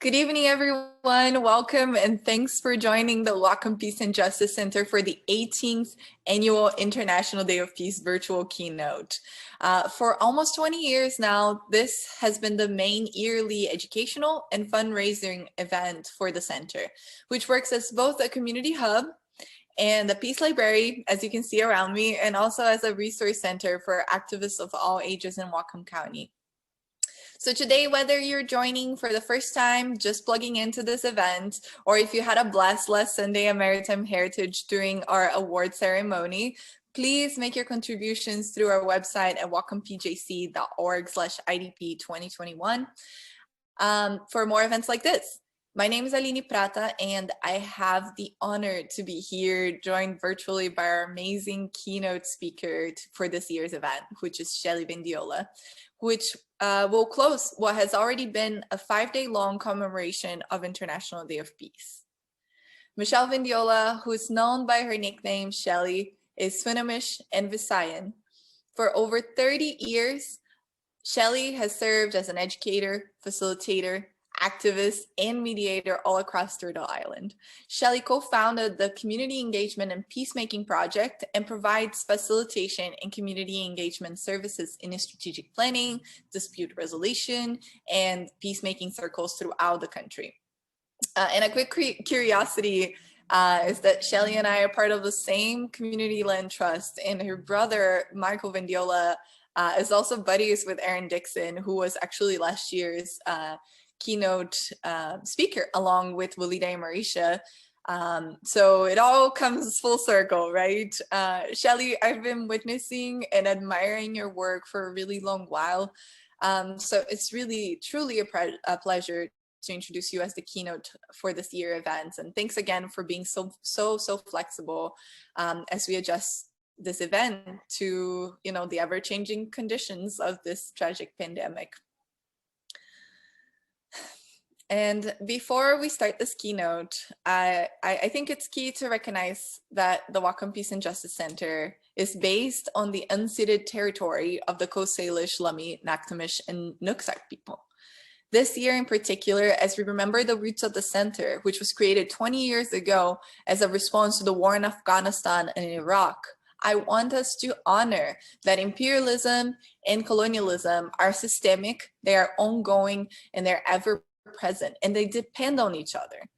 Good evening, everyone. Welcome and thanks for joining the Whatcom Peace Justice Center for the 18th Annual International Day of Peace virtual keynote. For almost 20 years now, this has been the main yearly educational and fundraising event for the center, which works as both a community hub and a peace library, as you can see around me, and also as a resource center for activists of all ages in Whatcom County. So today, whether you're joining for the first time, just plugging into this event, or if you had a blast last Sunday at Maritime Heritage during our award ceremony, please make your contributions through our website at whatcompjc.org/IDP 2021 for more events like this. My name is Aline Prata, and I have the honor to be here joined virtually by our amazing keynote speaker for this year's event, which is Shelly Vendiola, which will close what has already been a 5-day-long commemoration of International Day of Peace. Michelle Vendiola, who is known by her nickname Shelly, is Swinomish and Visayan. For over 30 years, Shelly has served as an educator, facilitator, activist, and mediator all across Turtle Island. Shelly co-founded the Community Engagement and Peacemaking Project and provides facilitation and community engagement services in strategic planning, dispute resolution, and peacemaking circles throughout the country. And a quick curiosity is that Shelly and I are part of the same community land trust, and her brother, Michael Vendiola, is also buddies with Aaron Dixon, who was actually last year's keynote speaker along with Walida and Marisha. So it all comes full circle, right? Shelly, I've been witnessing and admiring your work for a really long while. So it's really, truly a pleasure to introduce you as the keynote for this year event. And thanks again for being so flexible as we adjust this event to, the ever-changing conditions of this tragic pandemic. And before we start this keynote, I think it's key to recognize that the Whatcom Peace Justice Center is based on the unceded territory of the Coast Salish, Lummi, Nactamish, and Nooksack people. This year in particular, as we remember the roots of the center, which was created 20 years ago as a response to the war in Afghanistan and Iraq, I want us to honor that imperialism and colonialism are systemic, they are ongoing, and they're ever present, and they depend on each other.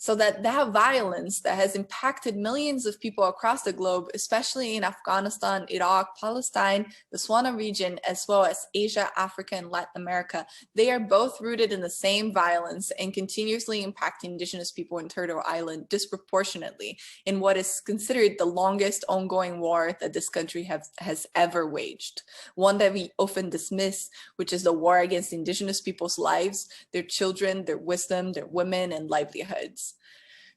So that violence that has impacted millions of people across the globe, especially in Afghanistan, Iraq, Palestine, the Swana region, as well as Asia, Africa, and Latin America, they are both rooted in the same violence and continuously impacting Indigenous people in Turtle Island disproportionately in what is considered the longest ongoing war that this country has ever waged. One that we often dismiss, which is the war against Indigenous people's lives, their children, their wisdom, their women, and livelihoods.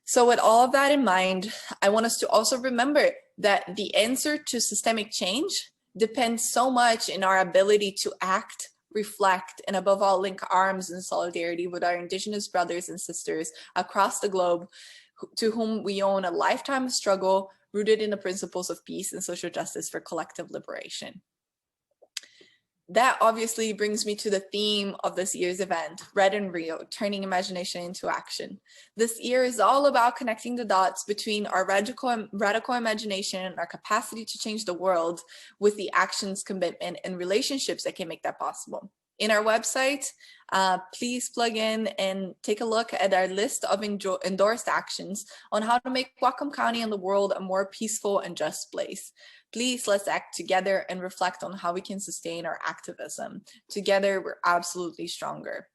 So with all of that in mind, I want us to also remember that the answer to systemic change depends so much in our ability to act, reflect, and above all, link arms in solidarity with our Indigenous brothers and sisters across the globe, to whom we owe a lifetime of struggle rooted in the principles of peace and social justice for collective liberation. That obviously brings me to the theme of this year's event, Rad and Real, turning imagination into action. This year is all about connecting the dots between our radical imagination and our capacity to change the world with the actions, commitment, and relationships that can make that possible. In our website, please plug in and take a look at our list of endorsed actions on how to make Whatcom County and the world a more peaceful and just place. Please, let's act together and reflect on how we can sustain our activism. Together, we're absolutely stronger.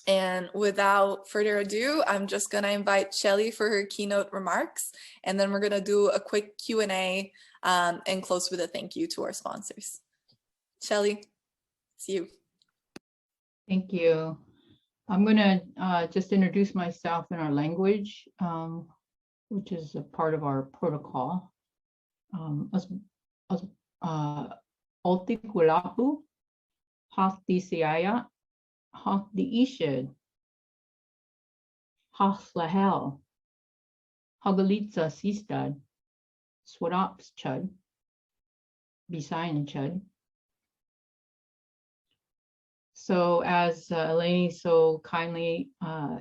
And without further ado, I'm just gonna invite Shelly for her keynote remarks, and then we're gonna do a quick Q&A and close with a thank you to our sponsors. Shelly, it's you. Thank you. I'm gonna just introduce myself in our language, which is a part of our protocol. Altik Wilahu, Hak di Siaya, Hak di Ishid, Hak Lahel, Hagalitza Sistad, Swadaps Chud, Bisayan Chud, So as Aline so kindly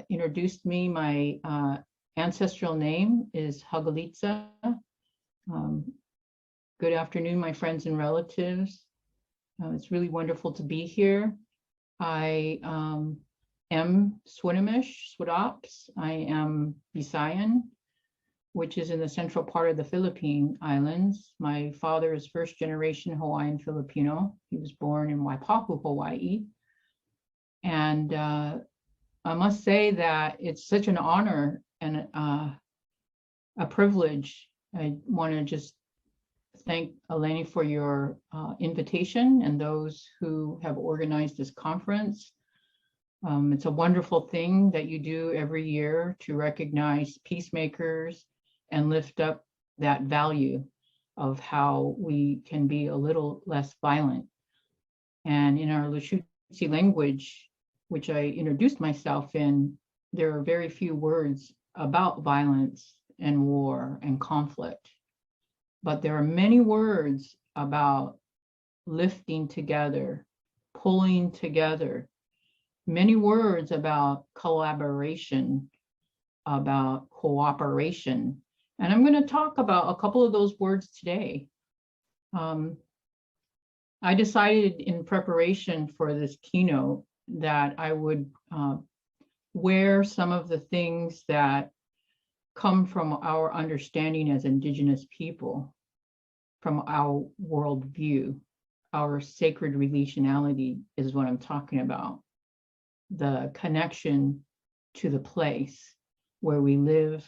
introduced me, my ancestral name is Hagalitsa. Good afternoon, my friends and relatives. It's really wonderful to be here. I am Swinomish, Swidops. I am Visayan, which is in the central part of the Philippine Islands. My father is first generation Hawaiian Filipino. He was born in Waipahu, Hawaii. And I must say that it's such an honor and a privilege. I want to just thank Aline for your invitation and those who have organized this conference. It's a wonderful thing that you do every year to recognize peacemakers and lift up that value of how we can be a little less violent. And in our Lushootseed language, which I introduced myself in, there are very few words about violence and war and conflict. But there are many words about lifting together, pulling together, many words about collaboration, about cooperation. And I'm going to talk about a couple of those words today. I decided in preparation for this keynote that I would wear some of the things that come from our understanding as Indigenous people, from our worldview. Our sacred relationality is what I'm talking about. The connection to the place where we live,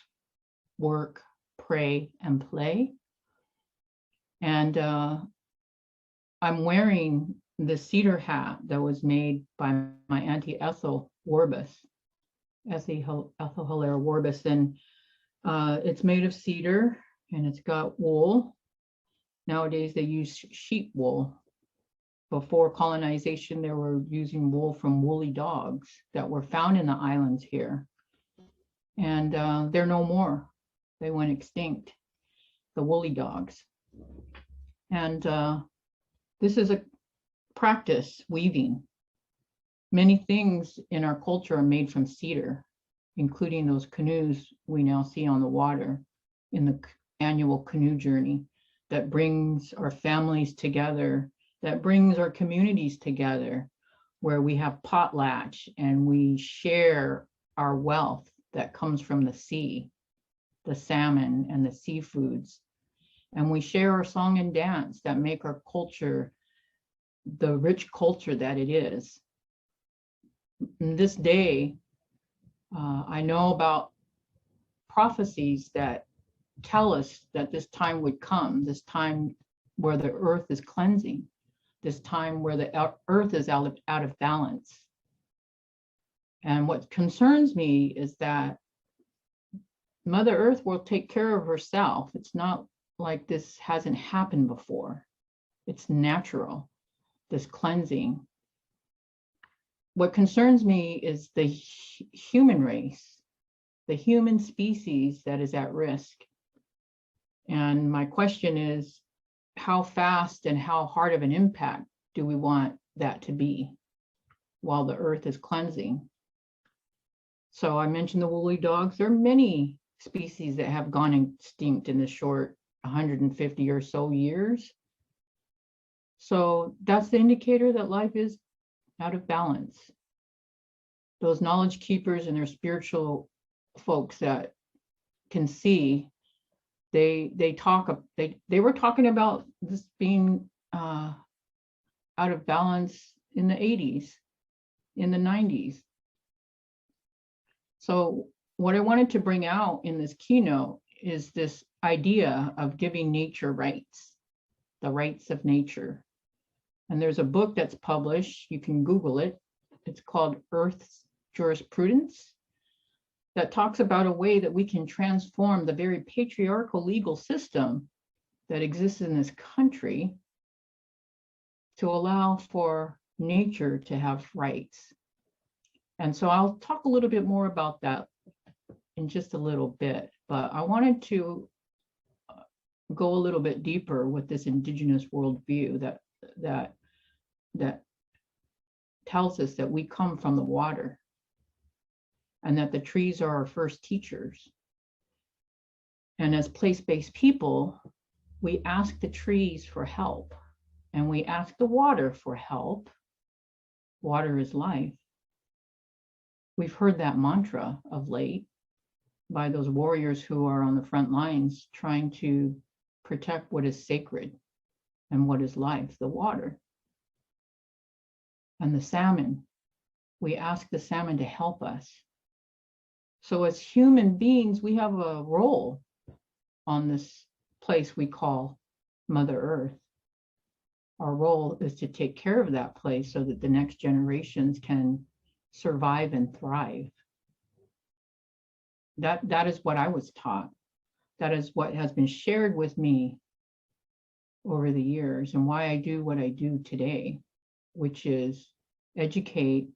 work, pray, and play. And I'm wearing the cedar hat that was made by my Auntie Ethel Warbus, Ethel Hilaire Warbus. And it's made of cedar and it's got wool. Nowadays they use sheep wool. Before colonization, they were using wool from woolly dogs that were found in the islands here. And they're no more. They went extinct, the woolly dogs. And this is a practice, weaving. Many things in our culture are made from cedar, including those canoes we now see on the water in the annual canoe journey that brings our families together, that brings our communities together, where we have potlatch and we share our wealth that comes from the sea, the salmon and the seafoods. And we share our song and dance that make our culture the rich culture that it is. In this day, I know about prophecies that tell us that this time would come, this time where the earth is cleansing, this time where the earth is out of balance. And what concerns me is that Mother Earth will take care of herself. It's not like this hasn't happened before. It's natural, this cleansing. What concerns me is the human race, the human species that is at risk. And my question is, how fast and how hard of an impact do we want that to be while the earth is cleansing? So I mentioned the woolly dogs. There are many species that have gone extinct in the short 150 or so years. So that's the indicator that life is out of balance. Those knowledge keepers and their spiritual folks that can see, they were talking about this being out of balance in the 80s, in the 90s. So what I wanted to bring out in this keynote is this idea of giving nature rights, the rights of nature. And there's a book that's published, you can Google it. It's called Earth's Jurisprudence, that talks about a way that we can transform the very patriarchal legal system that exists in this country to allow for nature to have rights. And so I'll talk a little bit more about that in just a little bit, but I wanted to go a little bit deeper with this Indigenous worldview that tells us that we come from the water and that the trees are our first teachers. And as place-based people, we ask the trees for help and we ask the water for help. Water is life. We've heard that mantra of late by those warriors who are on the front lines trying to protect what is sacred and what is life, the water. And the salmon, we ask the salmon to help us. So as human beings, we have a role on this place we call Mother Earth. Our role is to take care of that place so that the next generations can survive and thrive. That is what I was taught. That is what has been shared with me over the years and why I do what I do today, which is educate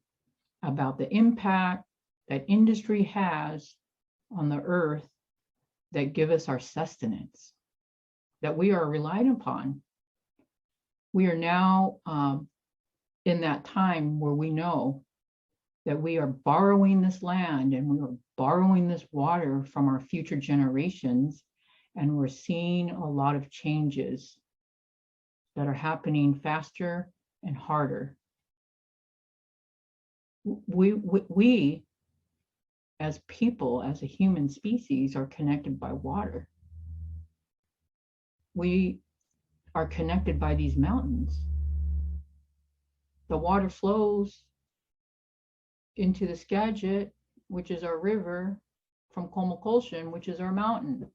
about the impact that industry has on the earth that give us our sustenance, that we are relied upon. We are now in that time where we know that we are borrowing this land and we are borrowing this water from our future generations, and we're seeing a lot of changes that are happening faster and harder. We as people, as a human species, are connected by water. We are connected by these mountains. The water flows into the Skagit, which is our river, from Kolmokolshin, which is our mountain.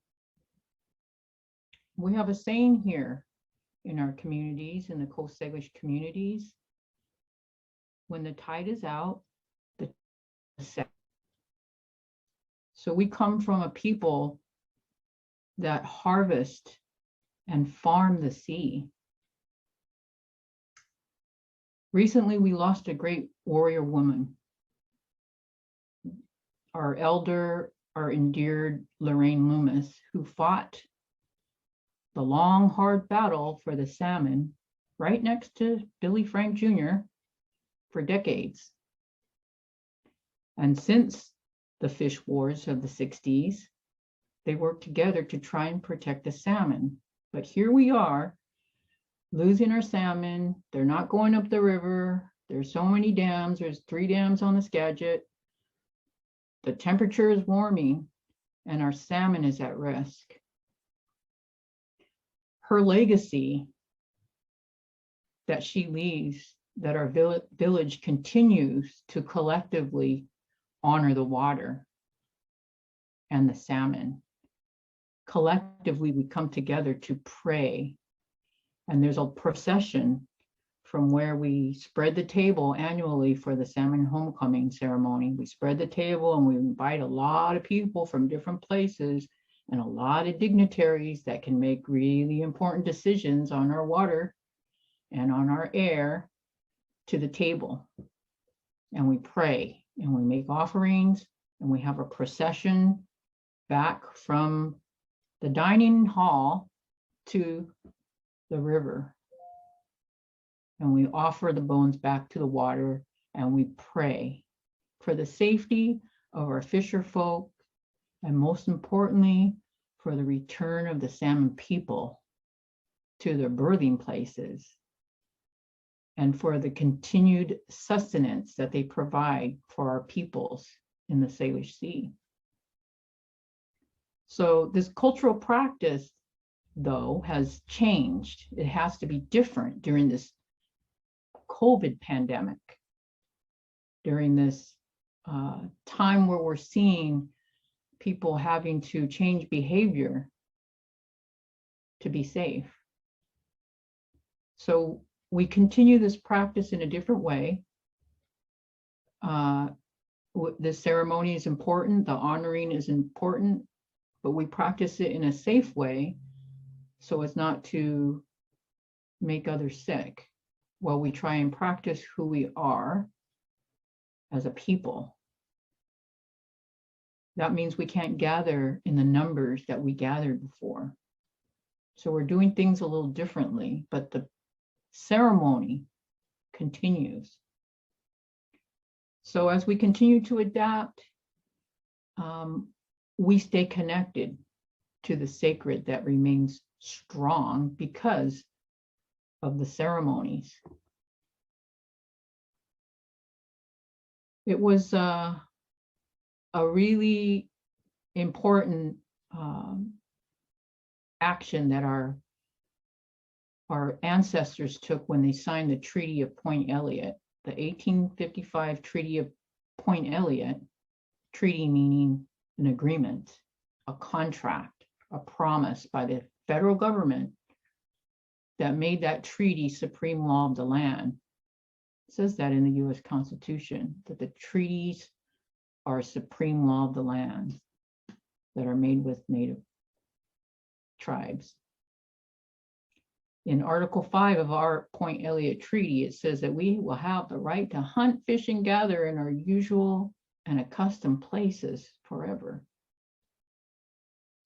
We have a saying here in our communities, in the Coast Salish communities, when the tide is out, the tide is set. So we come from a people that harvest and farm the sea. Recently, we lost a great warrior woman. Our elder, our endeared Lorraine Loomis, who fought the long, hard battle for the salmon right next to Billy Frank Jr. for decades. And since the fish wars of the 60s, they worked together to try and protect the salmon. But here we are, losing our salmon. They're not going up the river. There's so many dams. There's 3 dams on the Skagit. The temperature is warming and our salmon is at risk. Her legacy that she leaves, that our village continues to collectively honor the water and the salmon. Collectively, we come together to pray. And there's a procession from where we spread the table annually for the salmon homecoming ceremony. We spread the table and we invite a lot of people from different places and a lot of dignitaries that can make really important decisions on our water and on our air to the table. And we pray and we make offerings and we have a procession back from the dining hall to the river. And we offer the bones back to the water and we pray for the safety of our fisher folk, and most importantly, for the return of the salmon people to their birthing places, and for the continued sustenance that they provide for our peoples in the Salish Sea. So this cultural practice, though, has changed. It has to be different during this COVID pandemic, during this time where we're seeing people having to change behavior to be safe. So we continue this practice in a different way. The ceremony is important, the honoring is important, but we practice it in a safe way so as not to make others sick, while we try and practice who we are as a people. That means we can't gather in the numbers that we gathered before. So we're doing things a little differently, but the ceremony continues. So as we continue to adapt, we stay connected to the sacred that remains strong because of the ceremonies. It was a really important action that our ancestors took when they signed the Treaty of Point Elliott, the 1855 Treaty of Point Elliott, treaty meaning an agreement, a contract, a promise by the federal government that made that treaty supreme law of the land. It says that in the US Constitution, that the treaties are supreme law of the land that are made with native tribes. In Article 5 of our Point Elliott Treaty, it says that we will have the right to hunt, fish, and gather in our usual and accustomed places forever.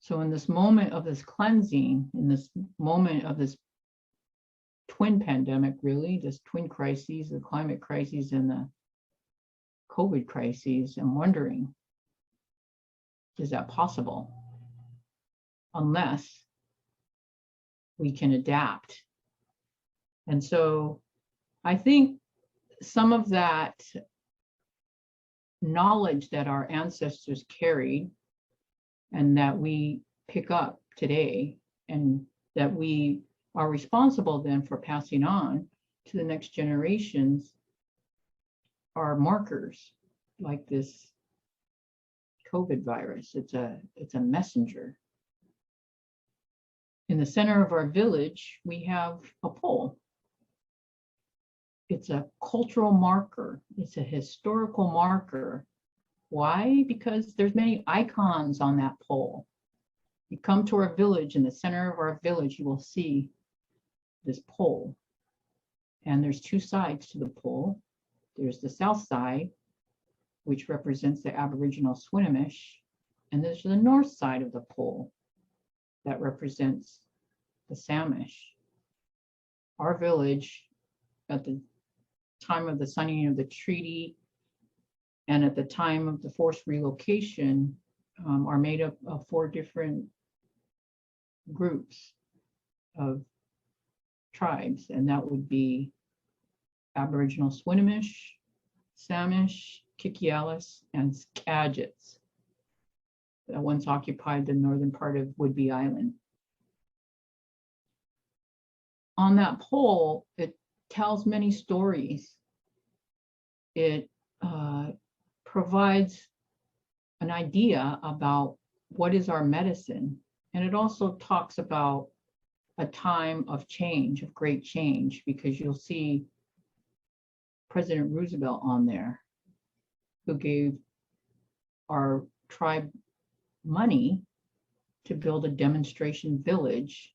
So in this moment of this cleansing, in this moment of this twin pandemic, really, this twin crises, the climate crises and the COVID crises, I'm wondering, is that possible? Unless we can adapt. And so I think some of that knowledge that our ancestors carried and that we pick up today and that we are responsible then for passing on to the next generations are markers like this COVID virus. It's a messenger. In the center of our village, we have a pole. It's a cultural marker. It's a historical marker. Why? Because there's many icons on that pole. You come to our village, in the center of our village, you will see this pole. And there's two sides to the pole. There's the south side, which represents the Aboriginal Swinomish, and there's the north side of the pole that represents the Samish. Our village, at the time of the signing of the treaty and at the time of the forced relocation, are made up of 4 different groups of tribes, and that would be Aboriginal Swinomish, Samish, Kikialis, and Skagits that once occupied the northern part of Whidbey Island. On that pole, it tells many stories. It provides an idea about what is our medicine, and it also talks about a time of change, of great change, because you'll see President Roosevelt on there, who gave our tribe money to build a demonstration village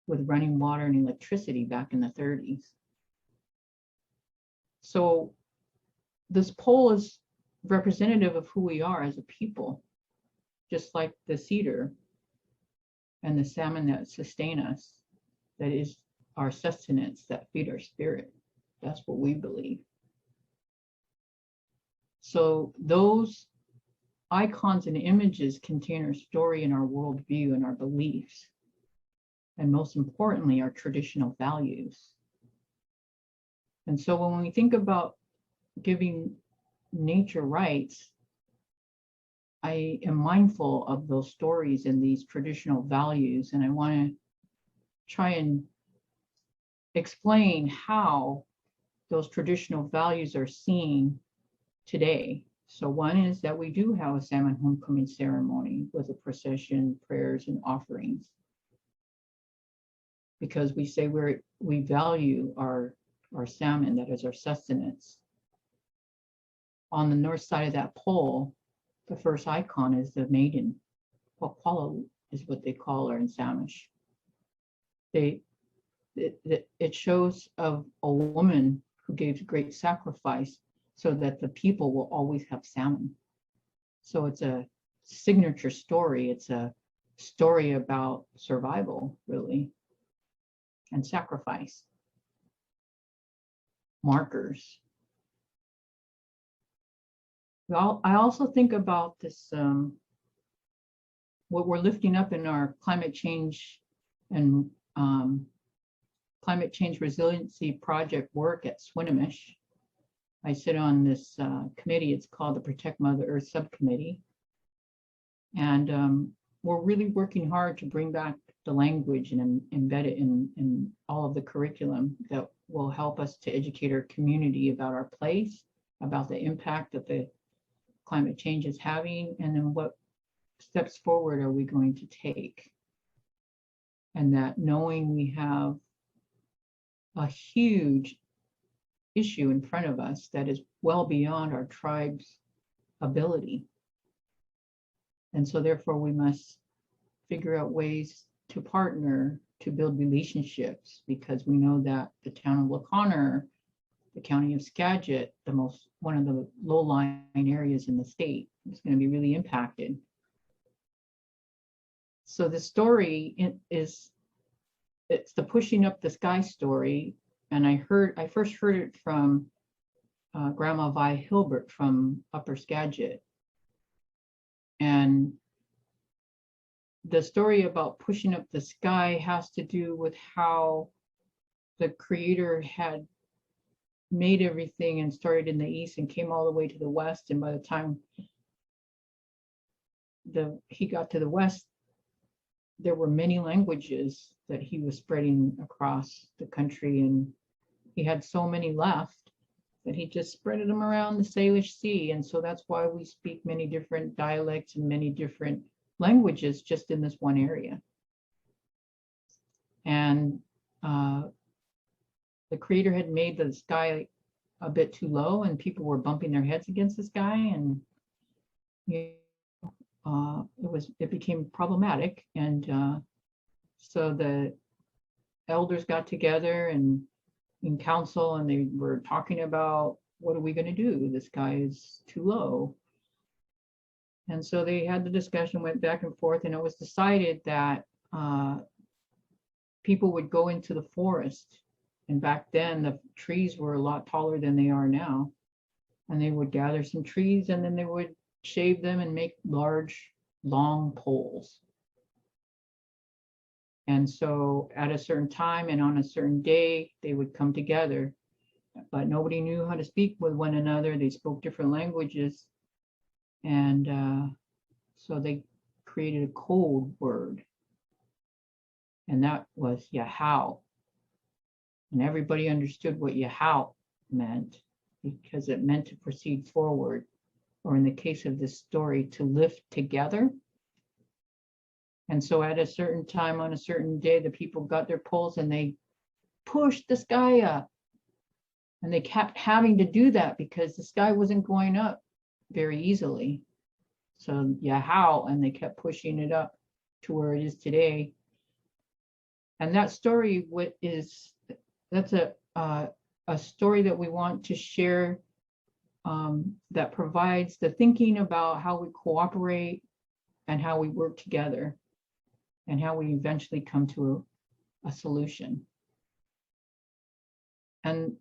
with running water and electricity back in the 30s. So this pole is representative of who we are as a people, just like the cedar and the salmon that sustain us, that is our sustenance, that feed our spirit. That's what we believe. So those icons and images contain our story and our worldview and our beliefs, and most importantly, our traditional values. And so when we think about giving nature rights, I am mindful of those stories and these traditional values, and I want to try and explain how those traditional values are seen today. So one is that we do have a salmon homecoming ceremony with a procession, prayers, and offerings, because we say we value our salmon, that is our sustenance. On the north side of that pole, the first icon is the Maiden. Wakwala is what they call her in Samish. It shows of a woman who gave great sacrifice so that the people will always have salmon. So it's a signature story. It's a story about survival, really, and sacrifice. Markers. Well, I also think about this, what we're lifting up in our climate change and climate change resiliency project work at Swinomish. I sit on this committee. It's called the Protect Mother Earth Subcommittee. And we're really working hard to bring back the language and embed it in all of the curriculum that will help us to educate our community about our place, about the impact that the climate change is having, and then what steps forward are we going to take. And that knowing we have a huge issue in front of us that is well beyond our tribe's ability. And so therefore we must figure out ways to partner, to build relationships, because we know that the town of LaConner, the county of Skagit, one of the low-lying areas in the state, is going to be really impacted. So the story it's the pushing up the sky story. And I first heard it from Grandma Vi Hilbert from Upper Skagit. And the story about pushing up the sky has to do with how the Creator had made everything and started in the east and came all the way to the west. And by the time he got to the west, there were many languages that he was spreading across the country, and he had so many left that he just spread them around the Salish Sea. And so that's why we speak many different dialects and many different languages just in this one area. And the Creator had made the sky a bit too low, and people were bumping their heads against the sky, and it became problematic. And so the elders got together and in council, and they were talking about, what are we going to do? The sky is too low. And so they had the discussion, went back and forth, and it was decided that people would go into the forest. And back then, the trees were a lot taller than they are now. And they would gather some trees, and then they would shave them and make large, long poles. And so at a certain time and on a certain day, they would come together. But nobody knew how to speak with one another. They spoke different languages. And so they created a code word. And that was Yahau. And everybody understood what Yahau meant, because it meant to proceed forward, or in the case of this story, to lift together. And so at a certain time on a certain day, the people got their poles and they pushed the sky up. And they kept having to do that because the sky wasn't going up very easily. So Yahau, and they kept pushing it up to where it is today. And that story that's a story that we want to share, that provides the thinking about how we cooperate and how we work together and how we eventually come to a solution. And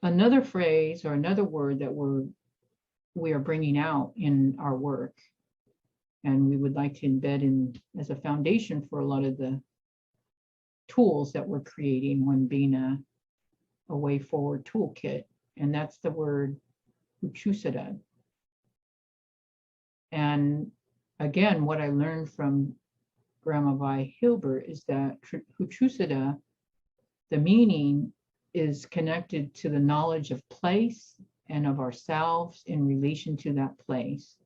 another phrase or another word that we are bringing out in our work, and we would like to embed in as a foundation for a lot of the tools that we're creating when being a way forward toolkit, and that's the word Lushootseed. And again, what I learned from Grandma Vi Hilbert is that Lushootseed, the meaning is connected to the knowledge of place and of ourselves in relation to that place.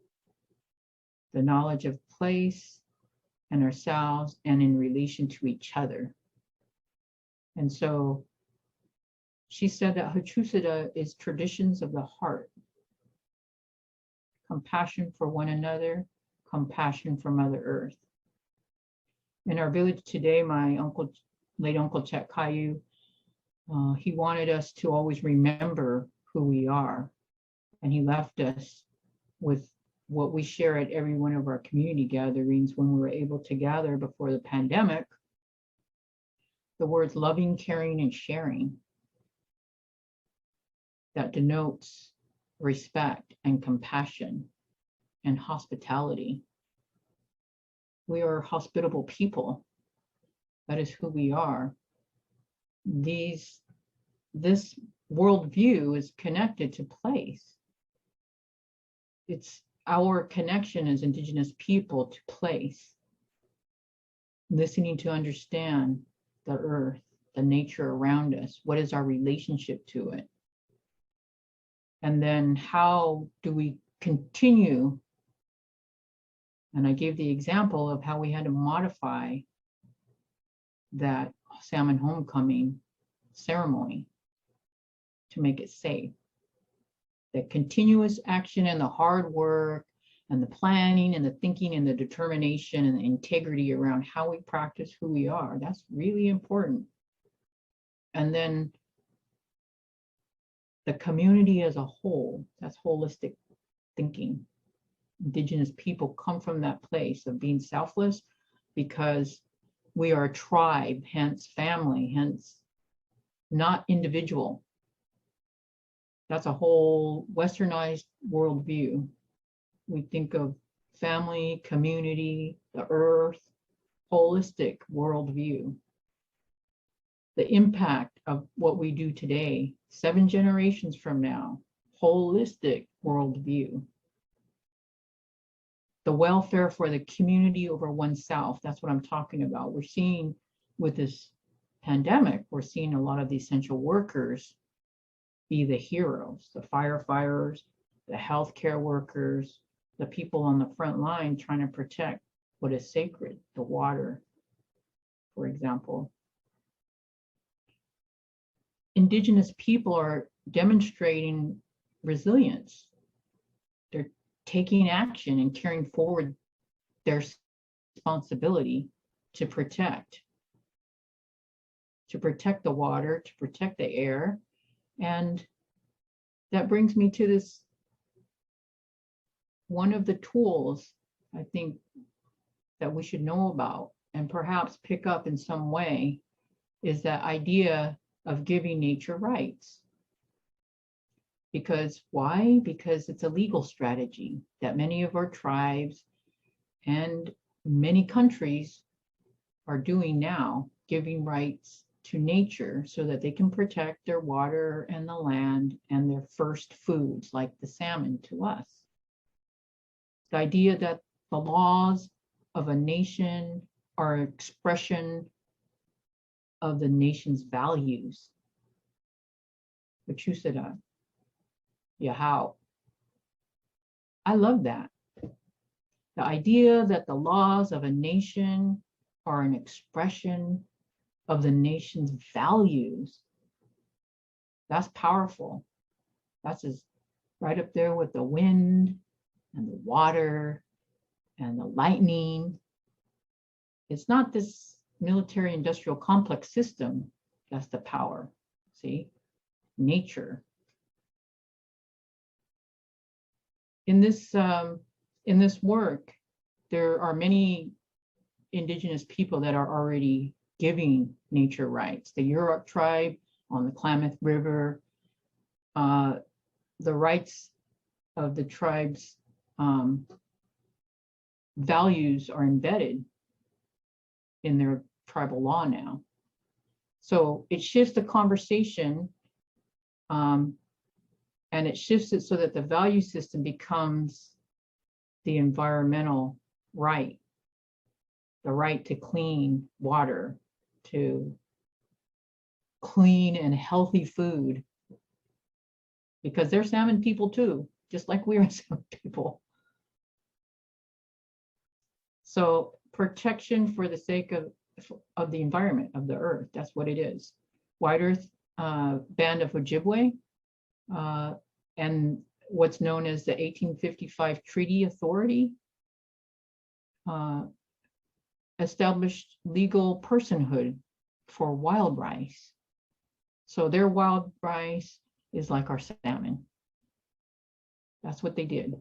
The knowledge of place and ourselves and in relation to each other. And so she said that Lushootseed is traditions of the heart, compassion for one another, compassion for Mother Earth. In our village today, my late uncle Chet Caillou, he wanted us to always remember who we are. And he left us with what we share at every one of our community gatherings when we were able to gather before the pandemic, the words loving, caring, and sharing. That denotes respect and compassion and hospitality. We are hospitable people. That is who we are. This worldview is connected to place. It's our connection as Indigenous people to place, listening to understand the earth, the nature around us. What is our relationship to it? And then how do we continue? And I gave the example of how we had to modify that salmon homecoming ceremony to make it safe. That continuous action and the hard work and the planning and the thinking and the determination and the integrity around how we practice who we are, that's really important. And then the community as a whole, that's holistic thinking. Indigenous people come from that place of being selfless because we are a tribe, hence family, hence not individual. That's a whole westernized worldview. We think of family, community, the earth, holistic worldview. The impact of what we do today, 7 generations from now, holistic worldview. The welfare for the community over oneself, that's what I'm talking about. We're seeing with this pandemic, we're seeing a lot of the essential workers be the heroes, the firefighters, the healthcare workers, the people on the front line trying to protect what is sacred, the water, for example. Indigenous people are demonstrating resilience. They're taking action and carrying forward their responsibility to protect the water, to protect the air. And that brings me to this, one of the tools I think that we should know about and perhaps pick up in some way is that idea of giving nature rights. Because why? Because it's a legal strategy that many of our tribes and many countries are doing now, giving rights to nature so that they can protect their water and the land and their first foods like the salmon to us. The idea that the laws of a nation are an expression of the nation's values. Lushootseed. Yeah, how? I love that. The idea that the laws of a nation are an expression of the nation's values. That's powerful. That's just right up there with the wind and the water and the lightning. It's not this military industrial complex system that's the power. See, nature. In this work, there are many Indigenous people that are already giving nature rights. The Yurok tribe on the Klamath River, the rights of the tribe's values are embedded in their tribal law now. So it shifts the conversation and it shifts it so that the value system becomes the environmental right, the right to clean water, to clean and healthy food, because they're salmon people too, just like we are salmon people. So protection for the sake of the environment, of the earth, that's what it is. White Earth Band of Ojibwe, and what's known as the 1855 Treaty Authority established legal personhood for wild rice. So their wild rice is like our salmon. That's what they did.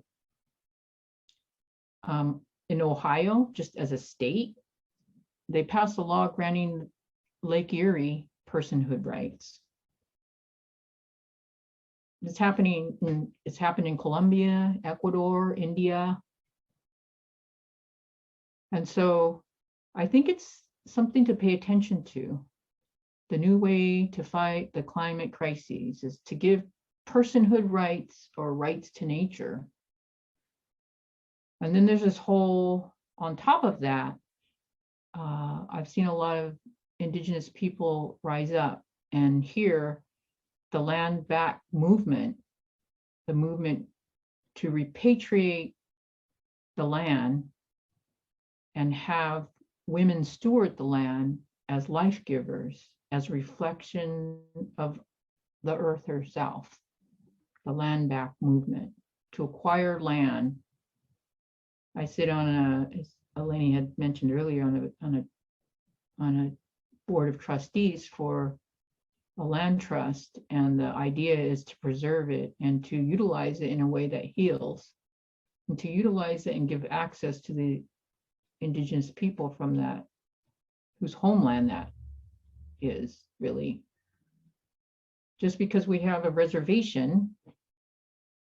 In Ohio, just as a state, they passed a law granting Lake Erie personhood rights. it's happening in Colombia, Ecuador, India. And so I think it's something to pay attention to. The new way to fight the climate crises is to give personhood rights or rights to nature. And then there's this whole, on top of that, I've seen a lot of indigenous people rise up, and here the land back movement, the movement to repatriate the land and have women steward the land as life givers, as reflection of the earth herself, the land back movement, to acquire land. I sit on as Aline had mentioned earlier, on a board of trustees for a land trust, and the idea is to preserve it and to utilize it in a way that heals, and to utilize it and give access to the indigenous people from that, whose homeland that is, really. Just because we have a reservation,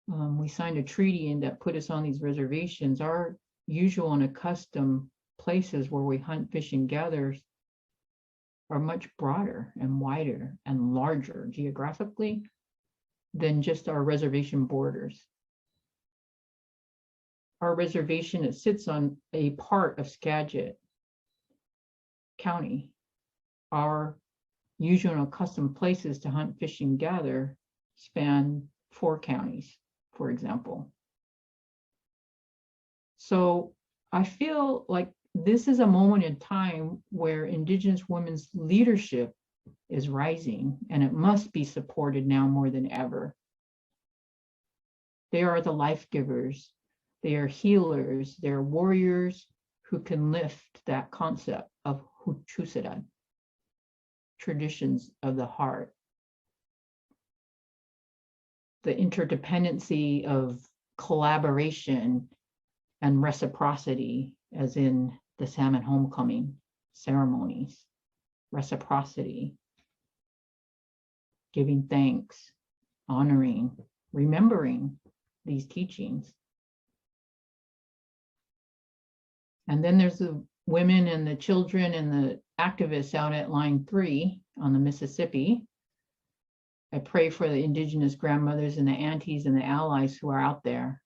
we signed a treaty and that put us on these reservations, our usual and accustomed places where we hunt, fish, and gather are much broader and wider and larger geographically than just our reservation borders. Our reservation, it sits on a part of Skagit County. Our usual and accustomed places to hunt, fish, and gather span 4 counties, for example. So I feel like this is a moment in time where Indigenous women's leadership is rising, and it must be supported now more than ever. They are the life givers, they are healers, they're warriors who can lift that concept of Lushootseed, traditions of the heart, the interdependency of collaboration and reciprocity, as in the Salmon homecoming ceremonies, reciprocity, giving thanks, honoring, remembering these teachings. And then there's the women and the children and the activists out at Line 3 on the Mississippi. I pray for the Indigenous grandmothers and the aunties and the allies who are out there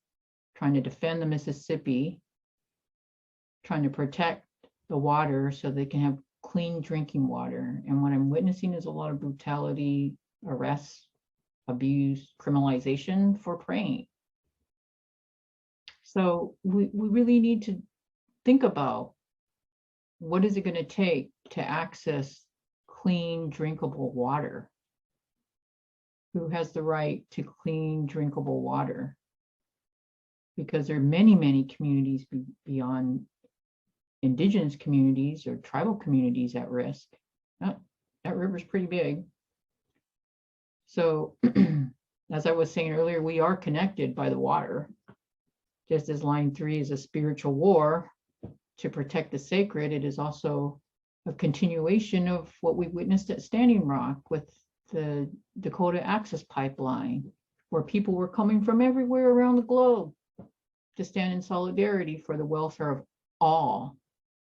trying to defend the Mississippi, trying to protect the water so they can have clean drinking water. And what I'm witnessing is a lot of brutality, arrests, abuse, criminalization for praying. So we really need to think about, what is it going to take to access clean, drinkable water? Who has the right to clean, drinkable water? Because there are many, many communities beyond Indigenous communities or tribal communities at risk. That river's pretty big. So, as I was saying earlier, we are connected by the water. Just as Line 3 is a spiritual war to protect the sacred, it is also a continuation of what we witnessed at Standing Rock with the Dakota Access Pipeline, where people were coming from everywhere around the globe to stand in solidarity for the welfare of all,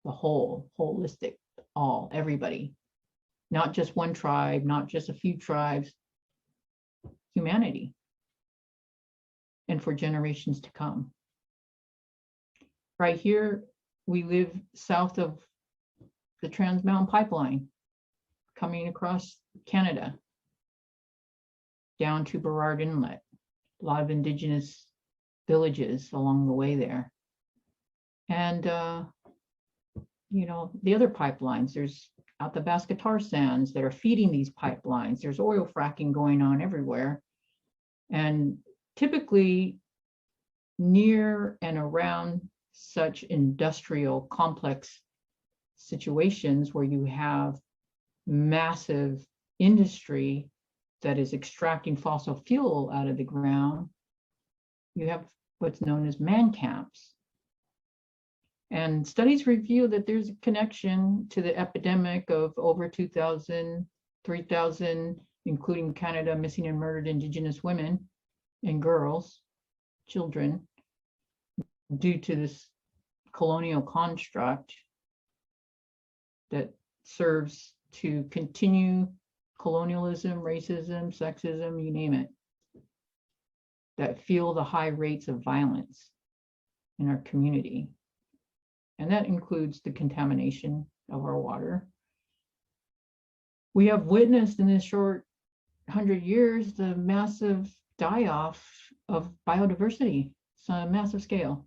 the whole, holistic, all, everybody, not just one tribe, not just a few tribes, humanity, and for generations to come. Right here, we live south of the Trans Mountain Pipeline, coming across Canada, down to Burrard Inlet. A lot of Indigenous villages along the way there. And, you know, the other pipelines, there's out the Basque-tar sands that are feeding these pipelines. There's oil fracking going on everywhere. And typically near and around such industrial complex situations where you have massive industry that is extracting fossil fuel out of the ground, you have what's known as man camps. And studies reveal that there's a connection to the epidemic of over 2,000, 3,000 including Canada, missing and murdered Indigenous women and girls, children, due to this colonial construct that serves to continue colonialism, racism, sexism, you name it, that fuel the high rates of violence in our community. And that includes the contamination of our water. We have witnessed in this short 100 years the massive die-off of biodiversity. It's on a massive scale.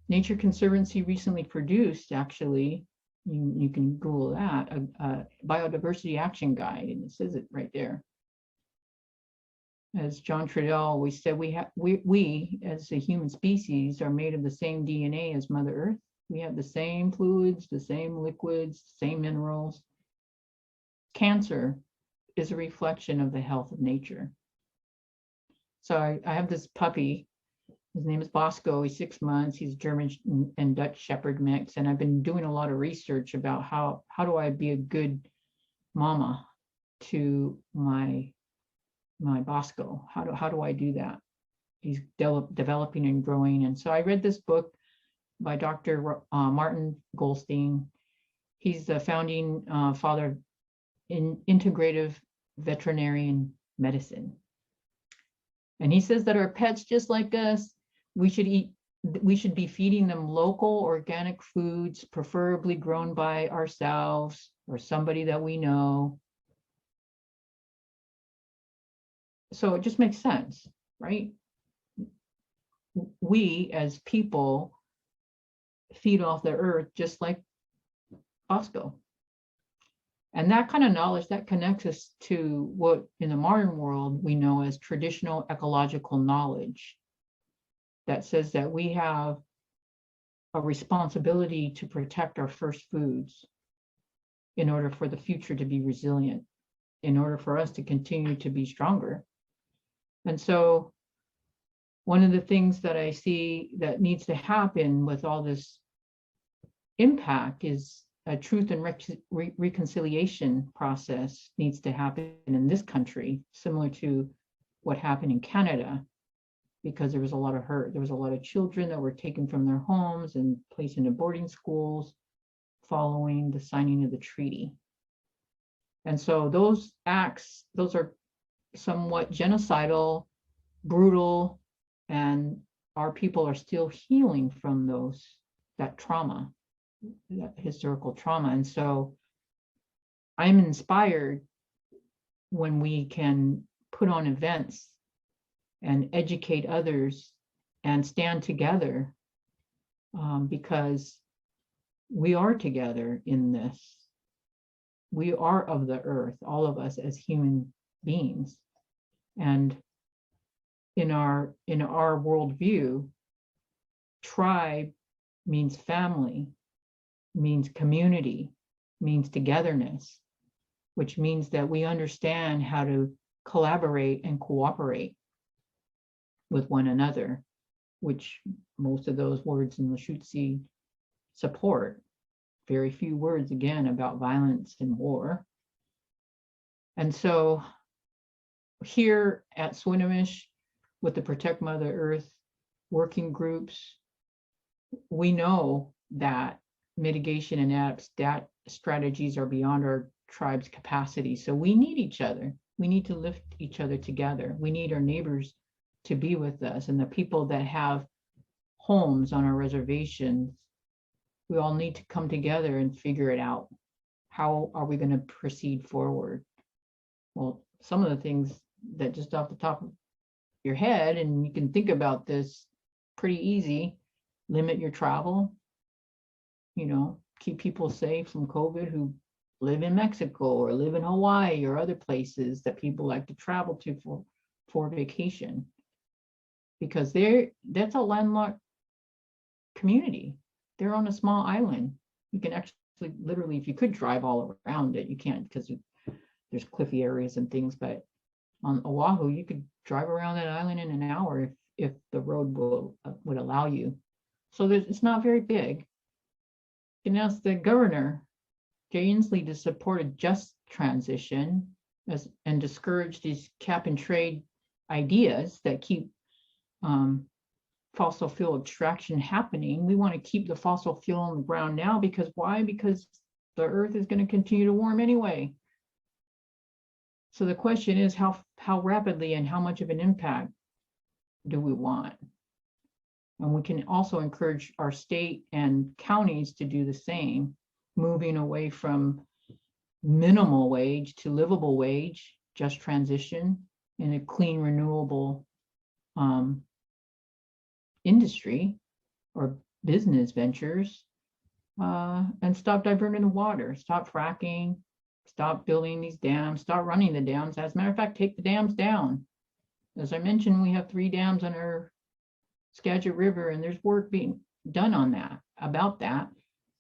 Nature Conservancy recently produced, actually, you can Google that, a biodiversity action guide, and it says it right there. As John Trudell always said, we as a human species are made of the same DNA as Mother Earth. We have the same fluids, the same liquids, same minerals. Cancer is a reflection of the health of nature. So I have this puppy. His name is Bosco. He's 6 months. He's German and Dutch Shepherd mix. And I've been doing a lot of research about how do I be a good mama to my Bosco? How do I do that? He's developing and growing. And so I read this book by Dr. Martin Goldstein. He's the founding father in integrative veterinarian medicine. And he says that our pets, just like us, we should be feeding them local organic foods, preferably grown by ourselves or somebody that we know. So it just makes sense, right? We as people feed off the earth just like Bosco. And that kind of knowledge that connects us to what in the modern world we know as traditional ecological knowledge, that says that we have a responsibility to protect our first foods in order for the future to be resilient, in order for us to continue to be stronger. And so one of the things that I see that needs to happen with all this impact is a truth and reconciliation process needs to happen in this country, similar to what happened in Canada, because there was a lot of hurt. There was a lot of children that were taken from their homes and placed into boarding schools following the signing of the treaty. And so those acts, those are somewhat genocidal, brutal, and our people are still healing from that trauma, that historical trauma. And so I'm inspired when we can put on events and educate others and stand together, because we are together in this. We are of the earth, all of us as human beings. And in our worldview, tribe means family, means community, means togetherness, which means that we understand how to collaborate and cooperate with one another, which most of those words in Lushootseed support. Very few words, again, about violence and war. And so here at Swinomish, with the Protect Mother Earth working groups, we know that mitigation and adapt strategies are beyond our tribe's capacity. So we need each other. We need to lift each other together. We need our neighbors to be with us, and the people that have homes on our reservations. We all need to come together and figure it out. How are we going to proceed forward? Well, some of the things that just off the top of your head, and you can think about this pretty easy, limit your travel, keep people safe from COVID who live in Mexico or live in Hawaii or other places that people like to travel to for vacation, because that's a landlocked community. They're on a small island. You can actually literally, if you could drive all around it, you can't because there's cliffy areas and things, but on Oahu, you could drive around that island in an hour if the road would allow you. So it's not very big. You can ask the governor, Jay Inslee, to support a just transition and discourage these cap and trade ideas that keep fossil fuel extraction happening. We want to keep the fossil fuel on the ground now because why? Because the earth is going to continue to warm anyway. So the question is how rapidly and how much of an impact do we want? And we can also encourage our state and counties to do the same, moving away from minimal wage to livable wage, just transition in a clean, renewable industry or business ventures, and stop diverting the water, stop fracking, stop building these dams, stop running the dams. As a matter of fact, take the dams down. As I mentioned, we have 3 dams on our Skagit River, and there's work being done on that, about that,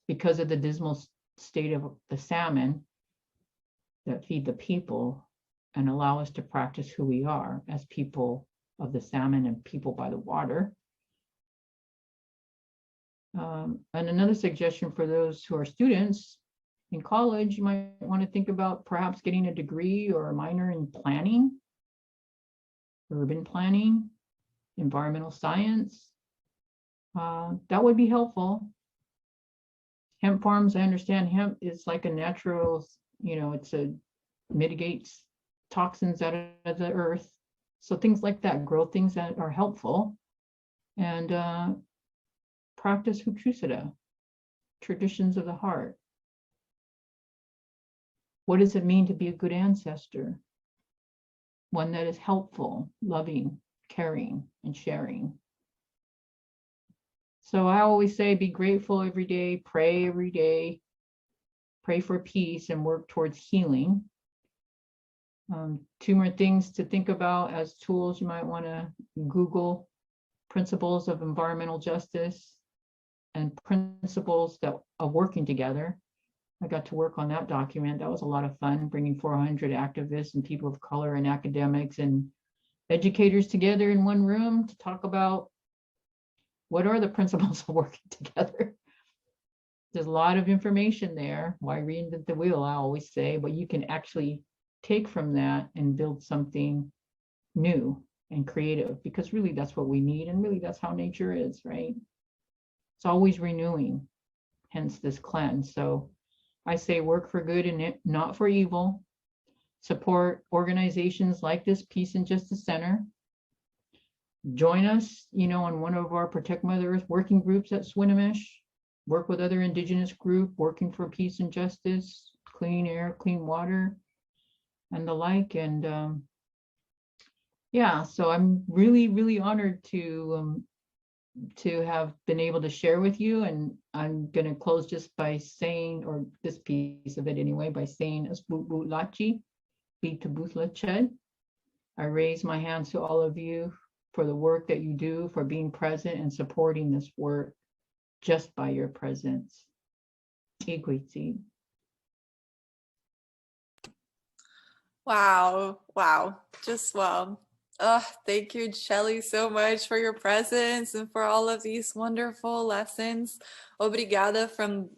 because of the dismal state of the salmon that feed the people and allow us to practice who we are as people of the salmon and people by the water. And another suggestion for those who are students in college, you might want to think about perhaps getting a degree or a minor in planning, urban planning, environmental science. That would be helpful. Hemp farms, I understand hemp is like a natural, mitigates toxins out of the earth. So things like that, grow things that are helpful, and practice Lushootseed, traditions of the heart. What does it mean to be a good ancestor? One that is helpful, loving, caring, and sharing. So I always say, be grateful every day, pray every day, pray for peace and work towards healing. 2 more things to think about as tools. You might want to Google principles of environmental justice and principles of working together. I got to work on that document. That was a lot of fun, bringing 400 activists and people of color and academics and educators together in one room to talk about what are the principles of working together. There's a lot of information there. Why reinvent the wheel, I always say, but you can actually take from that and build something new and creative, because really that's what we need, and really that's how nature is, right? It's always renewing, hence this cleanse. So I say work for good and not for evil. Support organizations like this Peace and Justice Center. Join us, on one of our Protect Mother Earth working groups at Swinomish. Work with other Indigenous group working for peace and justice, clean air, clean water, and the like. And yeah, so I'm really, really honored to have been able to share with you. And I'm going to close just by saying, or this piece of it anyway, by saying Asbutbutlachi, Bitabutlached. I raise my hands to all of you for the work that you do, for being present and supporting this work just by your presence. Whatcom. Wow. Just wow. Thank you, Shelly, so much for your presence and for all of these wonderful lessons. Obrigada from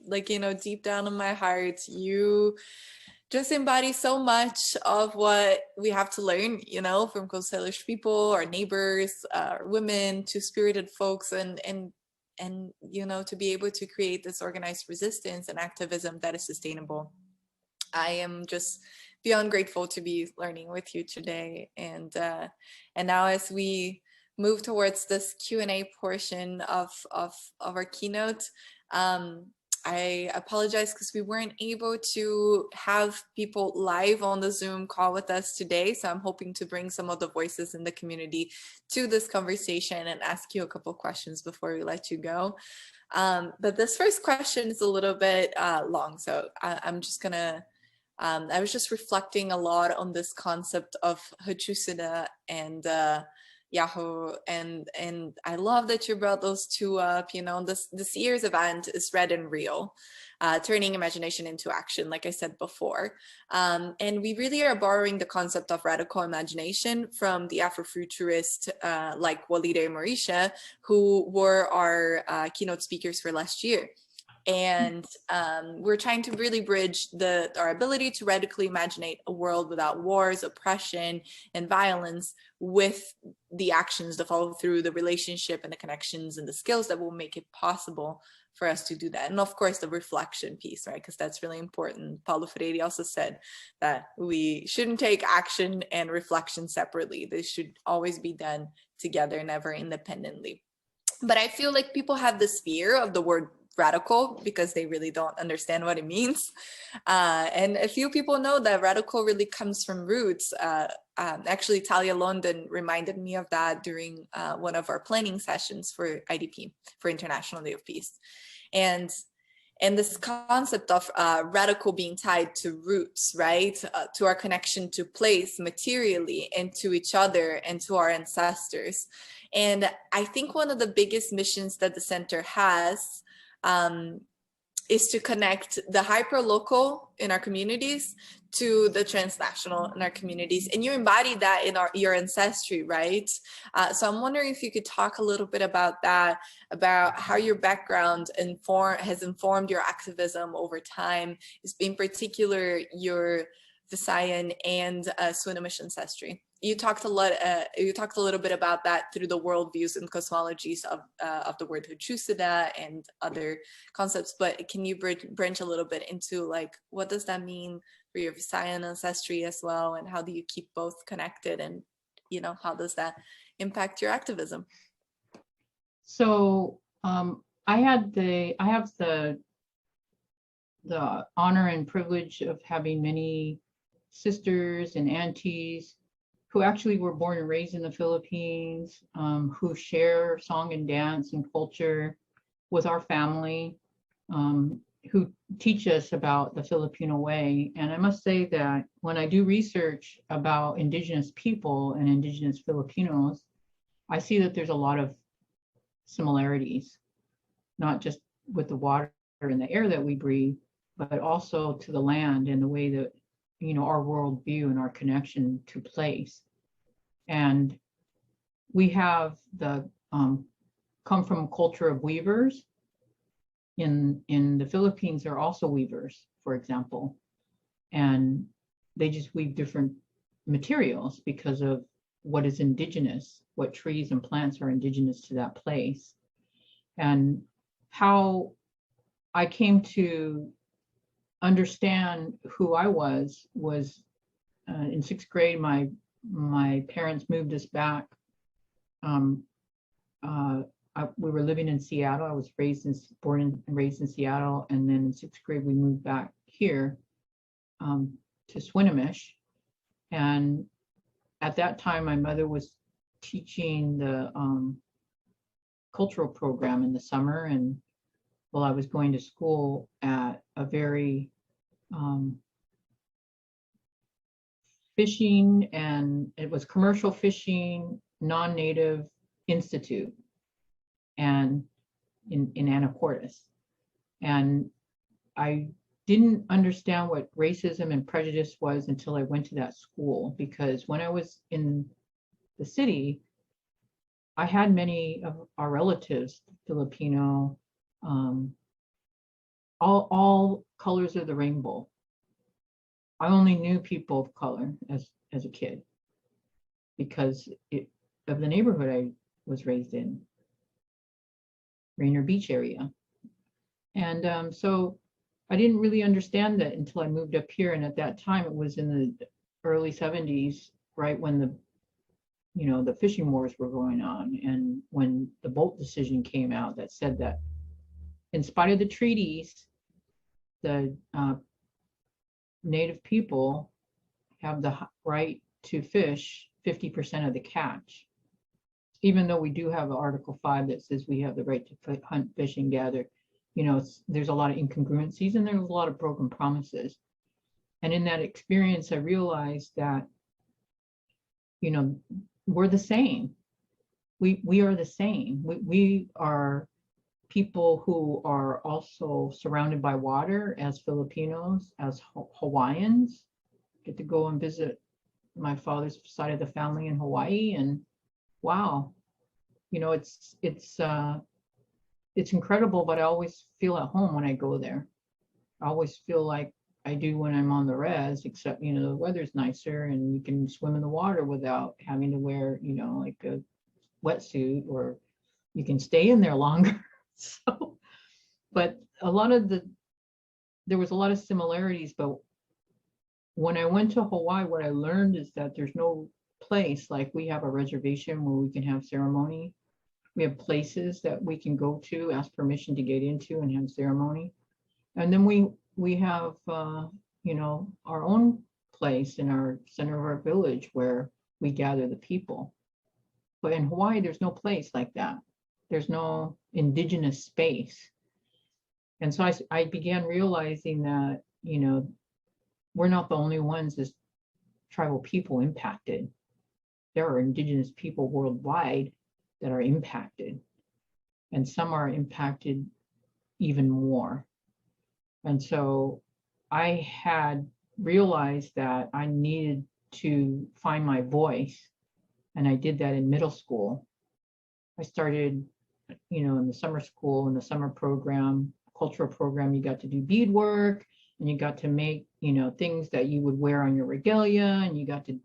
deep down in my heart. You just embody so much of what we have to learn, from Constellish people, our neighbors, our women, to spirited folks, and to be able to create this organized resistance and activism that is sustainable. I am just beyond grateful to be learning with you today. And now as we move towards this Q&A portion of our keynote, I apologize because we weren't able to have people live on the Zoom call with us today. So I'm hoping to bring some of the voices in the community to this conversation and ask you a couple questions before we let you go. But this first question is a little bit long, so I'm just gonna I was just reflecting a lot on this concept of Lushootseed and Yahoo, and I love that you brought those 2 up. This year's event is Rad and Real, turning imagination into action, like I said before. And we really are borrowing the concept of radical imagination from the Afrofuturist like Walida and Marisha, who were our keynote speakers for last year. And we're trying to really bridge our ability to radically imagine a world without wars, oppression, and violence with the actions, the follow through, the relationship and the connections and the skills that will make it possible for us to do that. And of course, the reflection piece, right? Because that's really important. Paulo Freire also said that we shouldn't take action and reflection separately. They should always be done together, never independently. But I feel like people have this fear of the word radical because they really don't understand what it means. And a few people know that radical really comes from roots. Actually, Talia London reminded me of that during one of our planning sessions for IDP, for International Day of Peace. And this concept of radical being tied to roots, right? To our connection to place materially and to each other and to our ancestors. And I think one of the biggest missions that the center has is to connect the hyper-local in our communities to the transnational in our communities. And you embody that in your ancestry, right? So I'm wondering if you could talk a little bit about that, about how your background has informed your activism over time, in particular your Visayan and Swinomish ancestry. You talked a little bit about that through the worldviews and cosmologies of the word Lushootseed and other concepts, but can you branch a little bit into like, what does that mean for your Visayan ancestry as well, and how do you keep both connected, and how does that impact your activism? So I have the honor and privilege of having many sisters and aunties who actually were born and raised in the Philippines, who share song and dance and culture with our family, who teach us about the Filipino way. And I must say that when I do research about Indigenous people and Indigenous Filipinos, I see that there's a lot of similarities, not just with the water and the air that we breathe, but also to the land and the way that our worldview and our connection to place. And we have come from a culture of weavers. In the Philippines, they're also weavers, for example, and they just weave different materials because of what is indigenous, what trees and plants are indigenous to that place. And how I came to understand who I was in 6th grade. My parents moved us back. We were living in Seattle. I was born and raised in Seattle, and then in 6th grade we moved back here to Swinomish. And at that time, my mother was teaching the cultural program in the summer, and while I was going to school at a very fishing, and it was commercial fishing, non-native institute, and in Anacortes. And I didn't understand what racism and prejudice was until I went to that school, because when I was in the city, I had many of our relatives, Filipino, all colors of the rainbow. I only knew people of color as a kid because of the neighborhood I was raised in, Rainier Beach area. And so I didn't really understand that until I moved up here. And at that time, it was in the early 70s, right when the fishing wars were going on, and when the Bolt decision came out that said that in spite of the treaties, the Native people have the right to fish 50% of the catch, even though we do have Article 5 that says we have the right to hunt, fish, and gather. There's a lot of incongruencies and there's a lot of broken promises. And in that experience, I realized that, we're the same. We are the same. We are people who are also surrounded by water as Filipinos, as Hawaiians. Get to go and visit my father's side of the family in Hawaii, and wow, it's it's incredible, but I always feel at home when I go there. I always feel like I do when I'm on the res, except, you know, the weather's nicer and you can swim in the water without having to wear, you know, like a wetsuit, or you can stay in there longer. So, but there was a lot of similarities, but when I went to Hawaii, what I learned is that there's no place like we have a reservation where we can have ceremony. We have places that we can go to, ask permission to get into and have ceremony. And then we have, you know, our own place in our center of our village where we gather the people. But in Hawaii, there's no place like that. There's no indigenous space. And so I began realizing that, you know, we're not the only ones as tribal people impacted. There are indigenous people worldwide that are impacted, and some are impacted even more. And so I had realized that I needed to find my voice, and I did that in middle school. I started, you know, in the summer school, in the summer program, cultural program, you got to do beadwork, and you got to make, you know, things that you would wear on your regalia, and you got to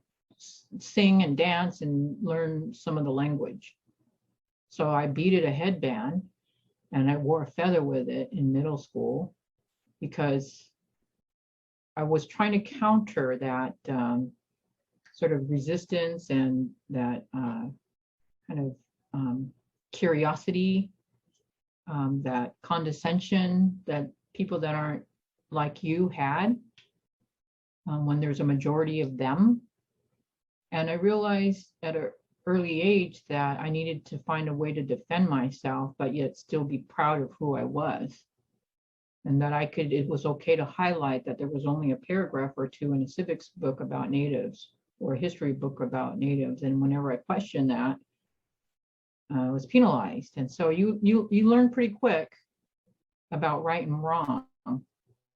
sing and dance and learn some of the language. So I beaded a headband and I wore a feather with it in middle school because I was trying to counter that sort of resistance and that kind of curiosity, that condescension that people that aren't like you had when there's a majority of them. And I realized at an early age that I needed to find a way to defend myself, but yet still be proud of who I was. And that it was okay to highlight that there was only a paragraph or two in a civics book about natives or a history book about natives. And whenever I questioned that, I was penalized. And so you learn pretty quick about right and wrong.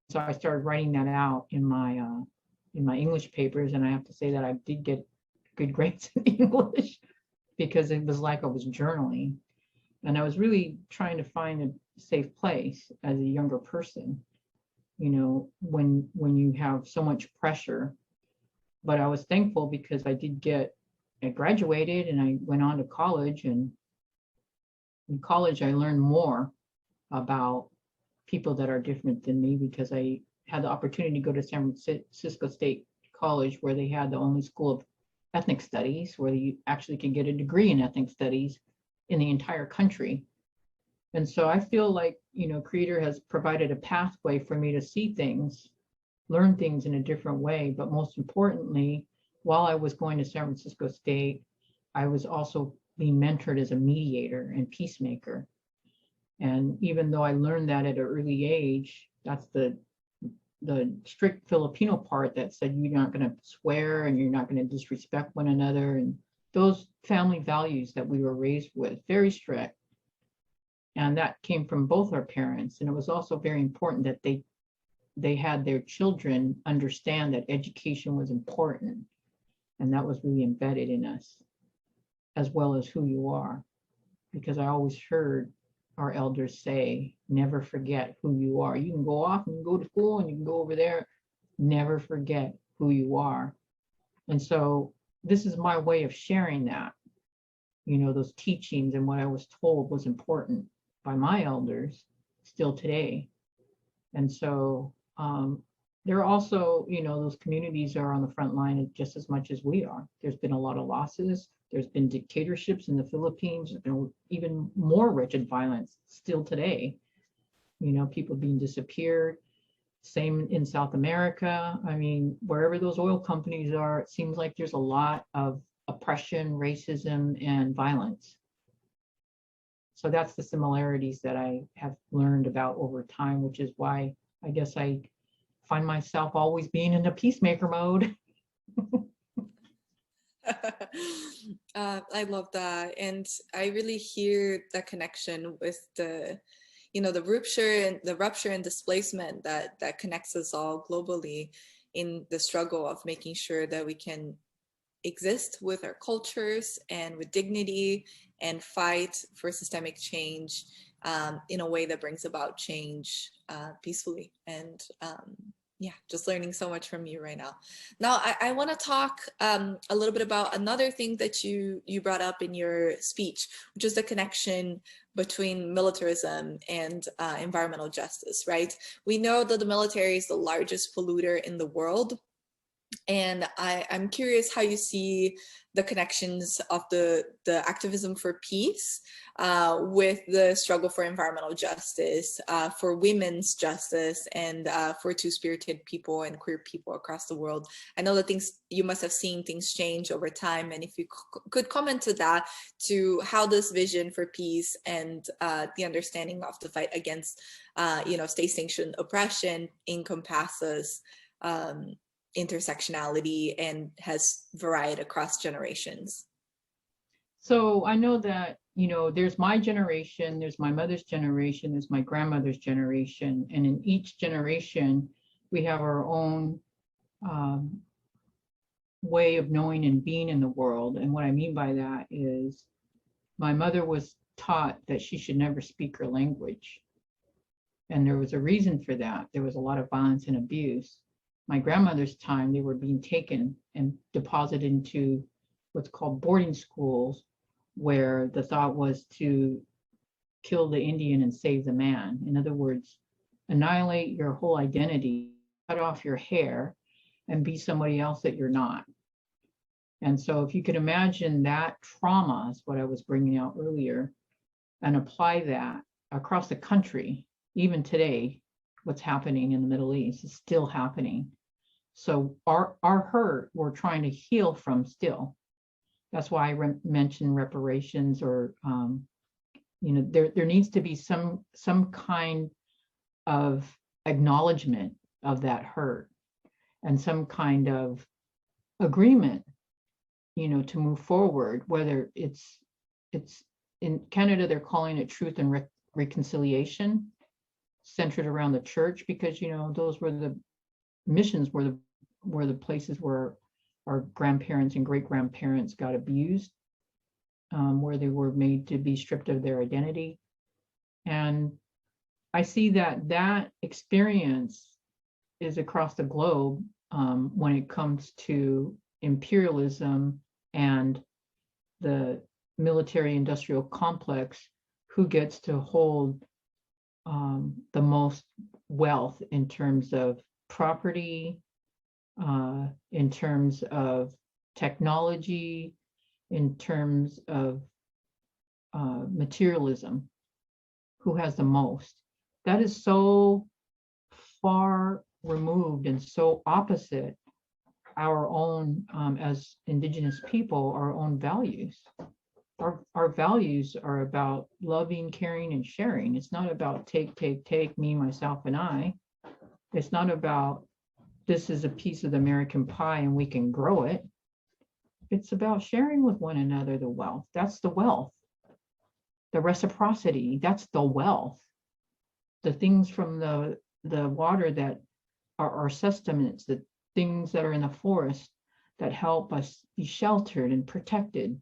So I started writing that out in my English papers, and I have to say that I did get good grades in English because it was like I was journaling, and I was really trying to find a safe place as a younger person, you know, when you have so much pressure. But I was thankful because I graduated and I went on to college, and in college I learned more about people that are different than me because I had the opportunity to go to San Francisco State College, where they had the only school of ethnic studies, where you actually can get a degree in ethnic studies in the entire country. And so I feel like, you know, Creator has provided a pathway for me to see things, learn things in a different way. But most importantly, while I was going to San Francisco State, I was also being mentored as a mediator and peacemaker. And even though I learned that at an early age, that's the strict Filipino part that said you're not going to swear and you're not going to disrespect one another, and those family values that we were raised with, very strict. And that came from both our parents. And it was also very important that they had their children understand that education was important, and that was really embedded in us, as well as who you are. Because I always heard our elders say, never forget who you are. You can go off and go to school and you can go over there, never forget who you are. And so this is my way of sharing that, you know, those teachings and what I was told was important by my elders still today. And so there are also, you know, those communities are on the front line just as much as we are. There's been a lot of losses. There's been dictatorships in the Philippines. There's been even more wretched violence still today. You know, people being disappeared. Same in South America. I mean, wherever those oil companies are, it seems like there's a lot of oppression, racism, and violence. So that's the similarities that I have learned about over time, which is why I guess I find myself always being in a peacemaker mode. I love that. And I really hear that connection with the, you know, the rupture and displacement that connects us all globally in the struggle of making sure that we can exist with our cultures and with dignity and fight for systemic change in a way that brings about change peacefully. And yeah, just learning so much from you right now. Now, I want to talk a little bit about another thing that you brought up in your speech, which is the connection between militarism and environmental justice, right? We know that the military is the largest polluter in the world. And I'm curious how you see the connections of the activism for peace with the struggle for environmental justice, for women's justice, and for two-spirited people and queer people across the world. I know that you must have seen things change over time, and if you could comment to that, to how this vision for peace and the understanding of the fight against, state-sanctioned oppression encompasses intersectionality and has varied across generations. So I know that, there's my generation, there's my mother's generation, there's my grandmother's generation, and in each generation, we have our own way of knowing and being in the world. And what I mean by that is my mother was taught that she should never speak her language. And there was a reason for that. There was a lot of violence and abuse. My grandmother's time, they were being taken and deposited into what's called boarding schools, where the thought was to kill the Indian and save the man. In other words, annihilate your whole identity, cut off your hair, and be somebody else that you're not. And so if you could imagine that trauma, is what I was bringing out earlier, and apply that across the country, even today, what's happening in the Middle East is still happening. So our hurt, we're trying to heal from still. That's why I mentioned reparations, or there needs to be some kind of acknowledgement of that hurt and some kind of agreement, to move forward. Whether it's in Canada, they're calling it truth and reconciliation, centered around the church, because those were the missions, were the places where our grandparents and great grandparents got abused, where they were made to be stripped of their identity. And I see that experience is across the globe when it comes to imperialism and the military industrial complex, who gets to hold the most wealth in terms of property, in terms of technology, in terms of materialism, who has the most. That is so far removed and so opposite our own, as Indigenous people, our own values. Our values are about loving, caring, and sharing. It's not about take, me, myself, and I. It's not about this is a piece of the American pie and we can grow it. It's about sharing with one another the wealth. That's the wealth. The reciprocity, that's the wealth. The things from the water that are our sustenance, the things that are in the forest that help us be sheltered and protected,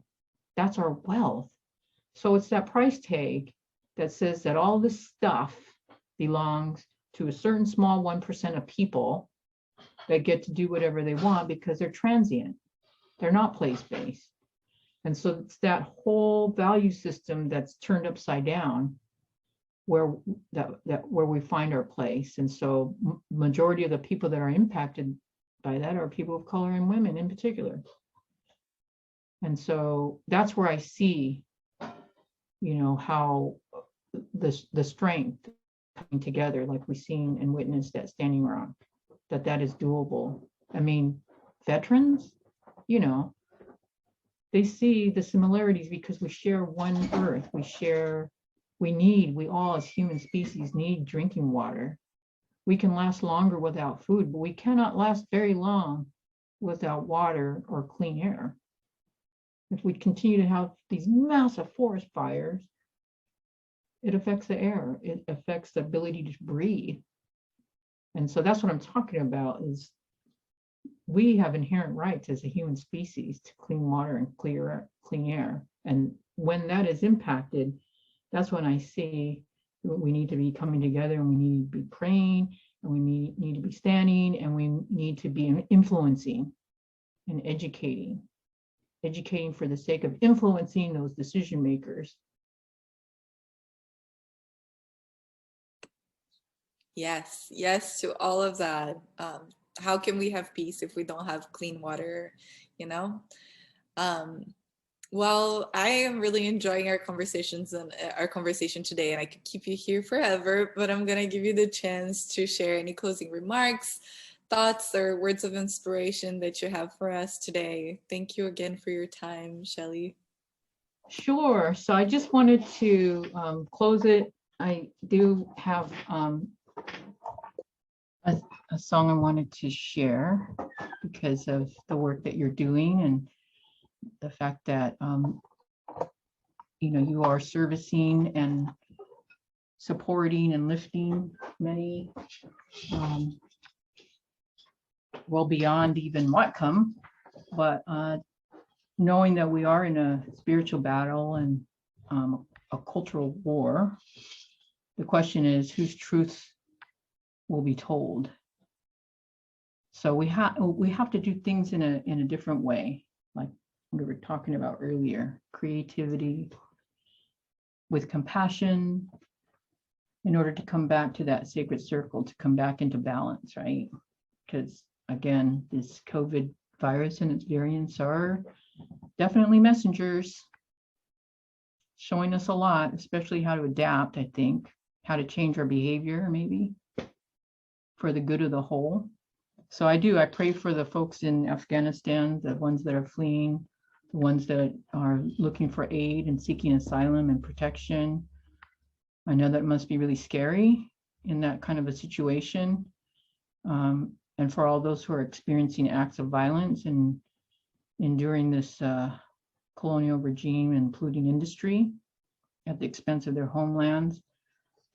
that's our wealth. So it's that price tag that says that all this stuff belongs to a certain small 1% of people that get to do whatever they want because they're transient. They're not place-based. And so it's that whole value system that's turned upside down where we find our place. And so majority of the people that are impacted by that are people of color and women in particular. And so that's where I see, how the strength coming together, like we've seen and witnessed at Standing Rock, that is doable. I mean, veterans, they see the similarities because we share one earth. We all as human species need drinking water. We can last longer without food, but we cannot last very long without water or clean air. If we continue to have these massive forest fires, it affects the air. It affects the ability to breathe. And so that's what I'm talking about, is we have inherent rights as a human species to clean water and clean air. And when that is impacted, that's when I see We need to be coming together, and we need to be praying, and we need to be standing, and we need to be influencing and educating for the sake of influencing those decision makers. Yes, yes to all of that. How can we have peace if we don't have clean water, you know? Well, I am really enjoying our conversations and our conversation today, and I could keep you here forever, but I'm gonna give you the chance to share any closing remarks, thoughts, or words of inspiration that you have for us today. Thank you again for your time, Shelly. Sure. So I just wanted to close it. I do have a song I wanted to share because of the work that you're doing and the fact that you are servicing and supporting and lifting many well beyond even Whatcom, but knowing that we are in a spiritual battle and a cultural war, the question is whose truth will be told. So we have to do things in a different way, like we were talking about earlier, creativity with compassion, in order to come back to that sacred circle, to come back into balance, right? Because again, this COVID virus and its variants are definitely messengers, showing us a lot, especially how to adapt, I think, how to change our behavior maybe for the good of the whole. So I pray for the folks in Afghanistan, the ones that are fleeing, the ones that are looking for aid and seeking asylum and protection. I know that must be really scary in that kind of a situation. And for all those who are experiencing acts of violence and enduring this colonial regime and polluting industry at the expense of their homelands.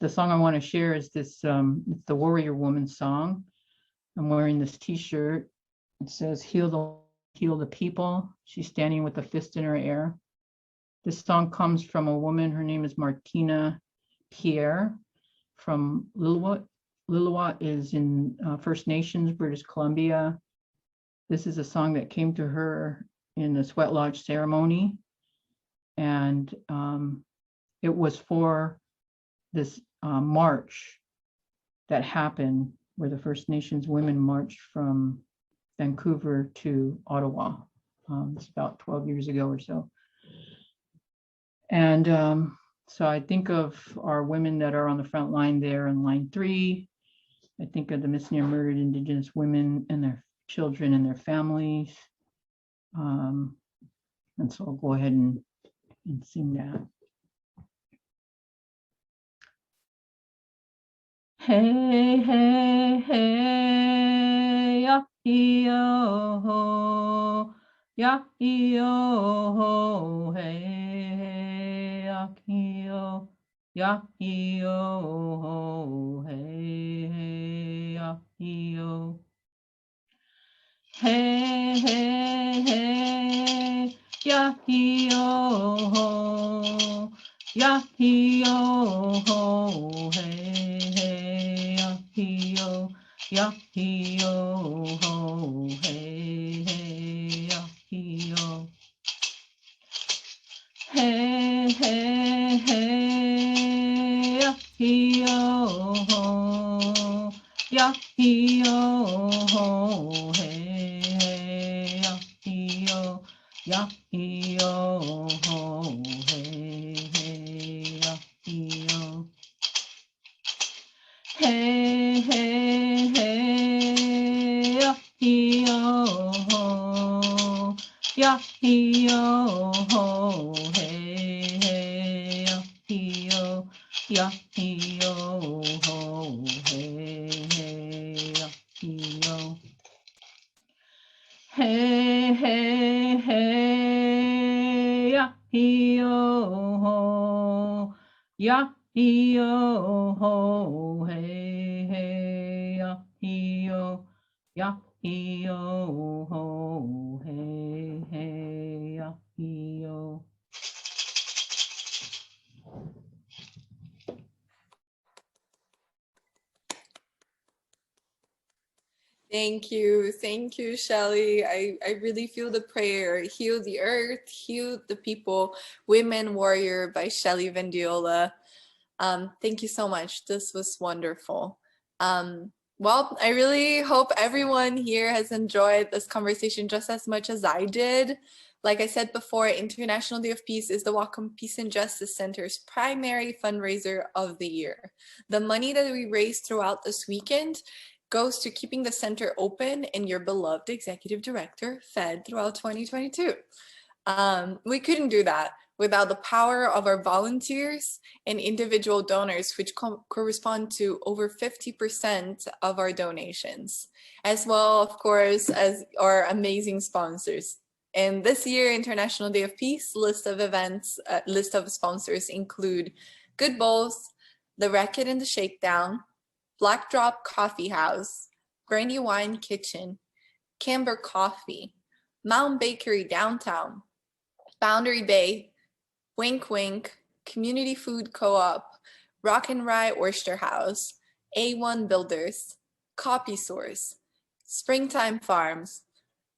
The song I want to share is this, it's the Warrior Woman song. I'm wearing this t-shirt. It says, heal the people. She's standing with a fist in her air. This song comes from a woman, her name is Martina Pierre from Lillooet. Lillooet is in First Nations, British Columbia. This is a song that came to her in the Sweat Lodge ceremony. And it was for this march that happened where the First Nations women marched from Vancouver to Ottawa. It's about 12 years ago or so. And so I think of our women that are on the front line there in line 3. I think of the missing and murdered Indigenous women and their children and their families. And so I'll go ahead and sing that. Hey, hey, hey, ya-yo, ya-yo, hey, ya-yo, ya-yo, hey, ya-yo. Hey, hey, hey, ya-yo, ya-yo, hey, hey, ya-yo, ya-yo, hey, hey, ya-yo. Hey, hey, hey, ya-yo, ya-yo, hey, hey, ya-yo, ya-yo, hey, hey, ya-yo. Hey, hey, hey, ya-yo, ya-yo, hey, hey, ya-yo, ya-yo, hey, hey, ya-yo. Hey, hey, hey, ya-yo, ya-yo, hey, hey, ya-yo, ya-yo, hey, hey, ya-yo. Thank you, Shelly. I really feel the prayer. Heal the earth, heal the people. Women Warrior by Shelly Vendiola. Thank you so much. This was wonderful. Well, I really hope everyone here has enjoyed this conversation just as much as I did. Like I said before, International Day of Peace is the Whatcom Peace and Justice Center's primary fundraiser of the year. The money that we raise throughout this weekend goes to keeping the center open and your beloved executive director fed throughout 2022. We couldn't do that without the power of our volunteers and individual donors, which correspond to over 50% of our donations, as well, of course, as our amazing sponsors. And this year, International Day of Peace list of sponsors include Good Bowls, The Racket and the Shakedown, Black Drop Coffee House, Brandy Wine Kitchen, Camber Coffee, Mountain Bakery Downtown, Boundary Bay, Wink Wink, Community Food Co-op, Rock and Rye Oyster House, A1 Builders, Copy Source, Springtime Farms,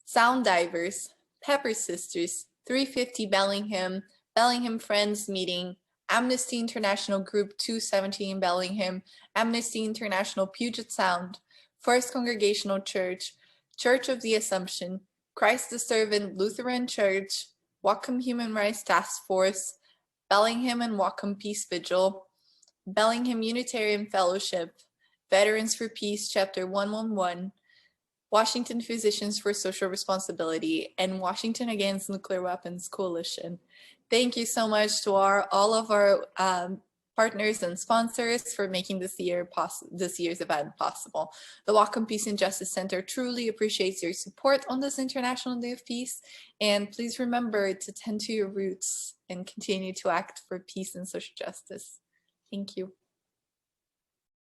Sound Divers, Pepper Sisters, 350 Bellingham, Bellingham Friends Meeting, Amnesty International Group 217 Bellingham, Amnesty International Puget Sound, First Congregational Church, Church of the Assumption, Christ the Servant Lutheran Church, Whatcom Human Rights Task Force, Bellingham and Whatcom Peace Vigil, Bellingham Unitarian Fellowship, Veterans for Peace Chapter 111, Washington Physicians for Social Responsibility, and Washington Against Nuclear Weapons Coalition. Thank you so much to all of our partners and sponsors for making this year's event possible. The Whatcom Peace and Justice Center truly appreciates your support on this International Day of Peace, and please remember to tend to your roots and continue to act for peace and social justice. Thank you.